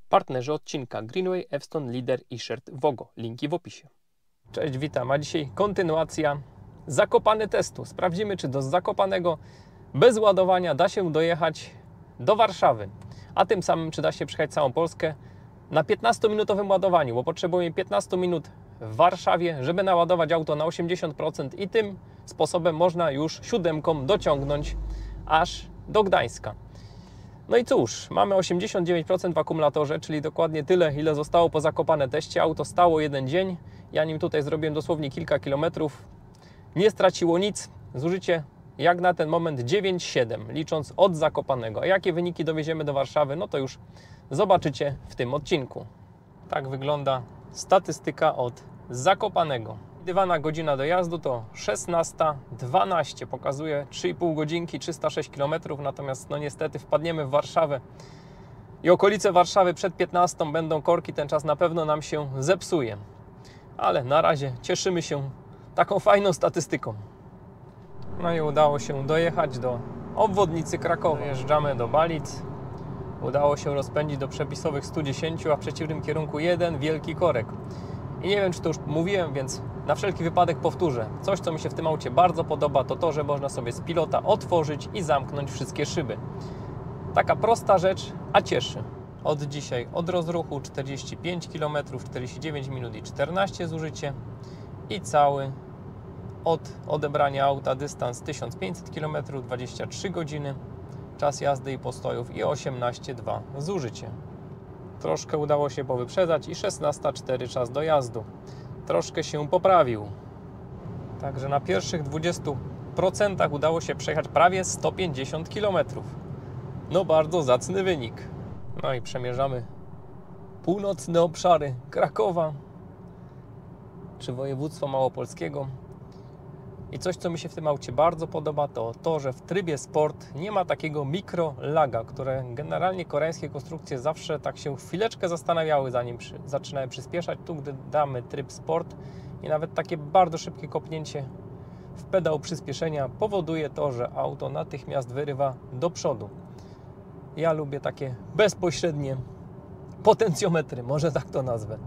Partnerzy odcinka Greenway, Evstone, Leader i Shirt Vogo. Linki w opisie. Cześć, witam. A dzisiaj kontynuacja Zakopane testu. Sprawdzimy, czy do Zakopanego bez ładowania da się dojechać do Warszawy. A tym samym, czy da się przejechać całą Polskę na 15-minutowym ładowaniu, bo potrzebujemy 15 minut w Warszawie, żeby naładować auto na 80% i tym sposobem można już 7 dociągnąć aż do Gdańska. No i cóż, mamy 89% w akumulatorze, czyli dokładnie tyle, ile zostało po Zakopane teście. Auto stało jeden dzień, ja nim tutaj zrobiłem dosłownie kilka kilometrów. Nie straciło nic, zużycie jak na ten moment 9,7, licząc od Zakopanego. A jakie wyniki dowieziemy do Warszawy, no to już zobaczycie w tym odcinku. Tak wygląda statystyka od Zakopanego. Przewidywana godzina dojazdu to 16:12, pokazuje 3,5 godzinki, 306 km, natomiast no niestety wpadniemy w Warszawę i okolice Warszawy przed 15 będą korki, ten czas na pewno nam się zepsuje. Ale na razie cieszymy się taką fajną statystyką. No i udało się dojechać do obwodnicy Krakowa. Dojeżdżamy do Balic. Udało się rozpędzić do przepisowych 110, a w przeciwnym kierunku jeden wielki korek. I nie wiem, czy to już mówiłem, więc na wszelki wypadek powtórzę. Coś, co mi się w tym aucie bardzo podoba, to to, że można sobie z pilota otworzyć i zamknąć wszystkie szyby. Taka prosta rzecz, a cieszy. Od dzisiaj od rozruchu 45 km, 49 minut i 14 zużycie i cały od odebrania auta dystans 1500 km, 23 godziny, czas jazdy i postojów i 18,2 zużycie. Troszkę udało się powyprzedzać i 16:04 czas dojazdu. Troszkę się poprawił. Także na pierwszych 20% udało się przejechać prawie 150 km. No bardzo zacny wynik. No i przemierzamy północne obszary Krakowa czy województwa małopolskiego. I coś, co mi się w tym aucie bardzo podoba, to to, że w trybie sport nie ma takiego mikro-laga, które generalnie koreańskie konstrukcje zawsze tak się chwileczkę zastanawiały, zanim zaczynają przyspieszać. Tu, gdy damy tryb sport i nawet takie bardzo szybkie kopnięcie w pedał przyspieszenia powoduje to, że auto natychmiast wyrywa do przodu. Ja lubię takie bezpośrednie potencjometry, może tak to nazwę.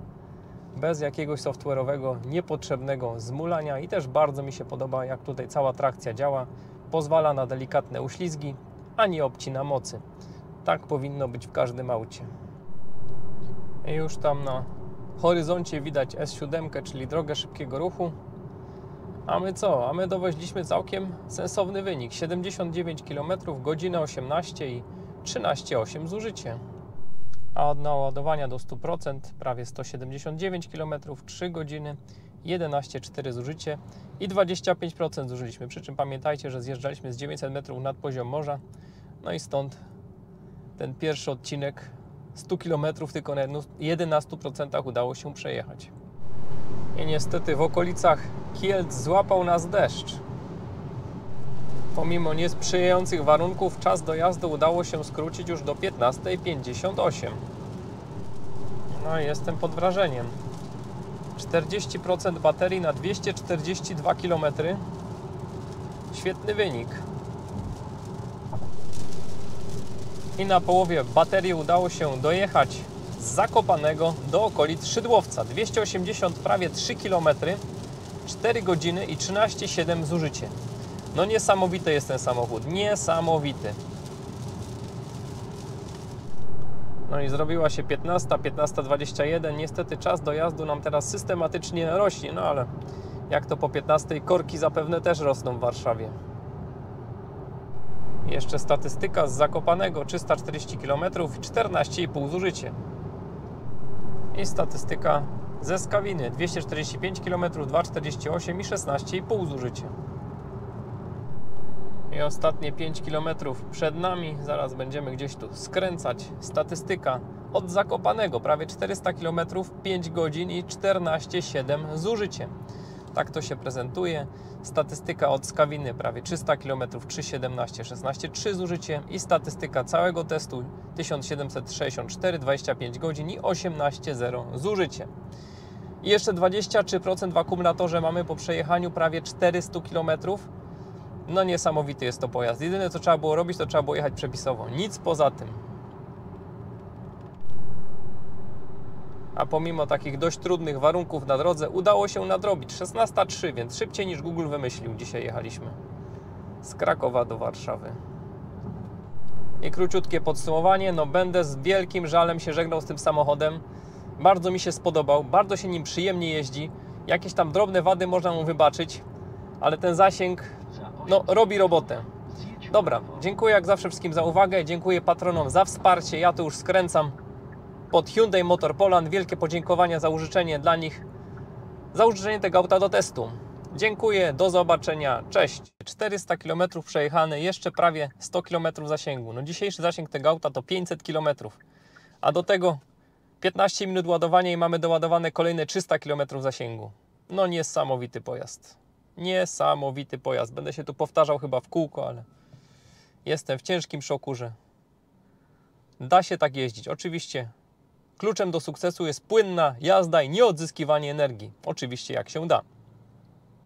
Bez jakiegoś software'owego, niepotrzebnego zmulania i też bardzo mi się podoba, jak tutaj cała trakcja działa. Pozwala na delikatne uślizgi, a nie obcina mocy. Tak powinno być w każdym aucie. I już tam na horyzoncie widać S7, czyli drogę szybkiego ruchu. A my co? A my dowoźiliśmy całkiem sensowny wynik. 79 km, godzinę 18 i 13,8 zużycie. A od naładowania do 100% prawie 179 km, 3 godziny, 11,4 zużycie i 25% zużyliśmy. Przy czym pamiętajcie, że zjeżdżaliśmy z 900 metrów nad poziom morza, no i stąd ten pierwszy odcinek 100 km tylko na 11% udało się przejechać. I niestety w okolicach Kielc złapał nas deszcz. Pomimo niesprzyjających warunków czas dojazdu udało się skrócić już do 15:58. No i jestem pod wrażeniem. 40% baterii na 242 km. Świetny wynik. I na połowie baterii udało się dojechać z Zakopanego do okolic Szydłowca. 280, prawie 3 km, 4 godziny i 13,7 zużycie. No niesamowity jest ten samochód, niesamowity. No i zrobiła się 15, 15:21. Niestety czas dojazdu nam teraz systematycznie rośnie, no ale jak to po 15 korki zapewne też rosną w Warszawie. Jeszcze statystyka z Zakopanego, 340 km i 14,5 zużycie. I statystyka ze Skawiny, 245 km, 2,48 i 16,5 zużycie. I ostatnie 5 km przed nami, zaraz będziemy gdzieś tu skręcać. Statystyka od Zakopanego, prawie 400 km, 5 godzin i 14,7 zużycie. Tak to się prezentuje. Statystyka od Skawiny, prawie 300 km, 3,17, 16,3 zużycie. I statystyka całego testu 1764, 25 godzin i 18,0 zużycie. I jeszcze 23% w akumulatorze mamy po przejechaniu prawie 400 km. No niesamowity jest to pojazd. Jedyne, co trzeba było robić, to trzeba było jechać przepisowo. Nic poza tym. A pomimo takich dość trudnych warunków na drodze udało się nadrobić. 16:03, więc szybciej niż Google wymyślił. Dzisiaj jechaliśmy z Krakowa do Warszawy. I króciutkie podsumowanie. No będę z wielkim żalem się żegnał z tym samochodem. Bardzo mi się spodobał, bardzo się nim przyjemnie jeździ. Jakieś tam drobne wady można mu wybaczyć, ale ten zasięg no, robi robotę. Dobra, dziękuję jak zawsze wszystkim za uwagę, dziękuję patronom za wsparcie. Ja tu już skręcam pod Hyundai Motor Poland. Wielkie podziękowania za użyczenie dla nich, za użyczenie tego auta do testu. Dziękuję, do zobaczenia, cześć. 400 km przejechane, jeszcze prawie 100 km zasięgu. No dzisiejszy zasięg tego auta to 500 km, a do tego 15 minut ładowania i mamy doładowane kolejne 300 km zasięgu. No niesamowity pojazd. Niesamowity pojazd. Będę się tu powtarzał chyba w kółko, ale jestem w ciężkim szoku, że da się tak jeździć. Oczywiście kluczem do sukcesu jest płynna jazda i nieodzyskiwanie energii. Oczywiście jak się da.